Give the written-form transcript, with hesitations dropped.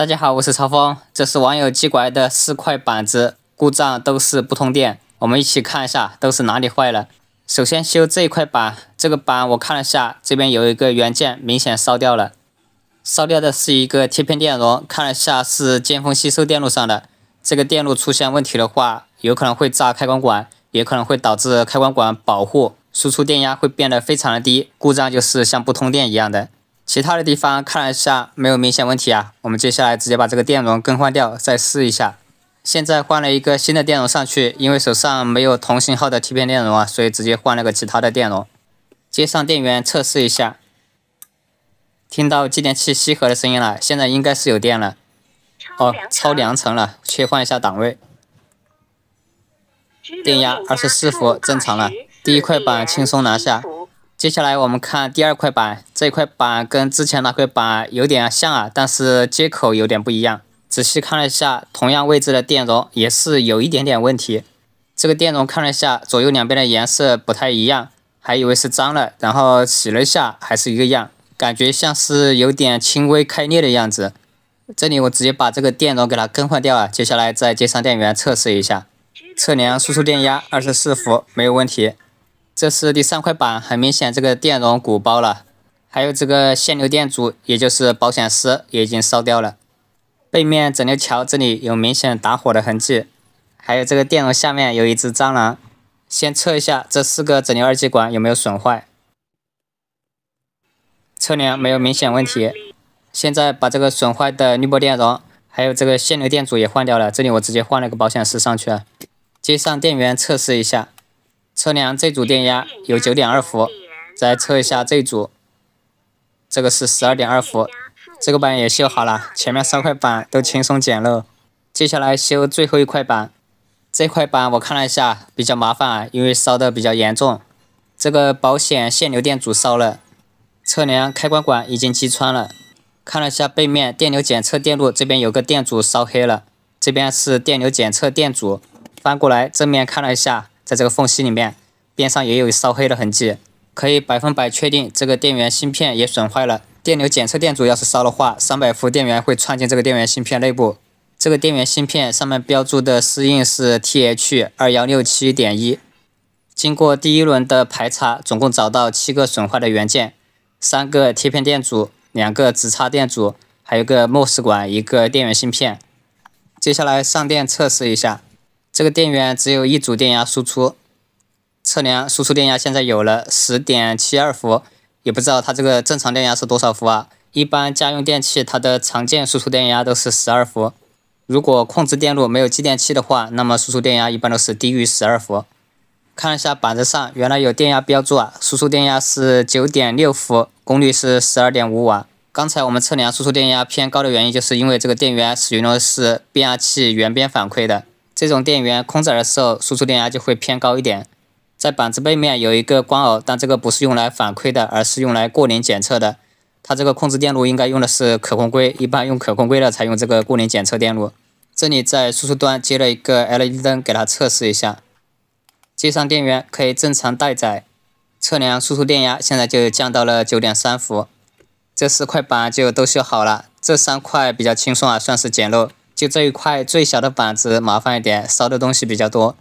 大家好，我是超峰，这是网友寄过来的4块板子，故障都是不通电。我们一起看一下都是哪里坏了。首先修这一块板，这个板我看了下，这边有一个元件明显烧掉了，烧掉的是一个贴片电容，看了下是尖峰吸收电路上的。这个电路出现问题的话，有可能会炸开关管，也可能会导致开关管保护，输出电压会变得非常的低，故障就是像不通电一样的。其他的地方看了一下没有明显问题啊，我们接下来直接把这个电容更换掉，再试一下。现在换了一个新的电容上去，因为手上没有同型号的贴片电容啊，所以直接换了个其他的电容。接上电源测试一下，听到继电器吸合的声音了，现在应该是有电了。哦，超良辰了，切换一下档位。电压24伏，正常了。第一块板轻松拿下。接下来我们看第二块板，这块板跟之前那块板有点像啊，但是接口有点不一样。仔细看了一下，同样位置的电容也是有一点点问题。这个电容看了一下，左右两边的颜色不太一样，还以为是脏了，然后洗了一下还是一个样，感觉像是有点轻微开裂的样子。这里我直接把这个电容给它更换掉了，接下来再接上电源测试一下，测量输出电压24伏，没有问题。这是第3块板，很明显这个电容鼓包了，还有这个线流电阻，也就是保险丝也已经烧掉了。背面整流桥这里有明显打火的痕迹，还有这个电容下面有一只蟑螂。先测一下这4个整流二极管有没有损坏，测量没有明显问题。现在把这个损坏的滤波电容还有这个线流电阻也换掉了，这里我直接换了个保险丝上去了。接上电源测试一下，测量这组电压有 9.2 伏，再测一下这组，这个是 12.2 伏。这个板也修好了，前面3块板都轻松捡漏。接下来修最后一块板，这块板我看了一下比较麻烦啊，因为烧的比较严重。这个保险线流电阻烧了，测量开关管已经击穿了。看了下背面电流检测电路，这边有个电阻烧黑了，这边是电流检测电阻。翻过来正面看了一下，在这个缝隙里面，边上也有烧黑的痕迹，可以100%确定这个电源芯片也损坏了。电流检测电阻要是烧的话，300伏电源会窜进这个电源芯片内部。这个电源芯片上面标注的适应是 TH2167.1。经过第一轮的排查，总共找到7个损坏的元件，3个贴片电阻，2个直插电阻，还有个 MOS 管，1个电源芯片。接下来上电测试一下，这个电源只有1组电压输出，测量输出电压现在有了 10.72 伏，也不知道它这个正常电压是多少伏啊？一般家用电器它的常见输出电压都是12伏，如果控制电路没有继电器的话，那么输出电压一般都是低于12伏。看一下板子上原来有电压标注啊，输出电压是 9.6 伏，功率是 12.5 瓦。刚才我们测量输出电压偏高的原因，就是因为这个电源使用的是变压器原边反馈的，这种电源空载的时候输出电压就会偏高一点。在板子背面有一个光耦，但这个不是用来反馈的，而是用来过零检测的。它这个控制电路应该用的是可控硅，一般用可控硅的才用这个过零检测电路。这里在输出端接了一个 LED 灯，给它测试一下。接上电源可以正常待载，测量输出电压现在就降到了 9.3 伏。这4块板就都修好了，这3块比较轻松啊，算是捡漏。就这一块最小的板子麻烦一点，烧的东西比较多。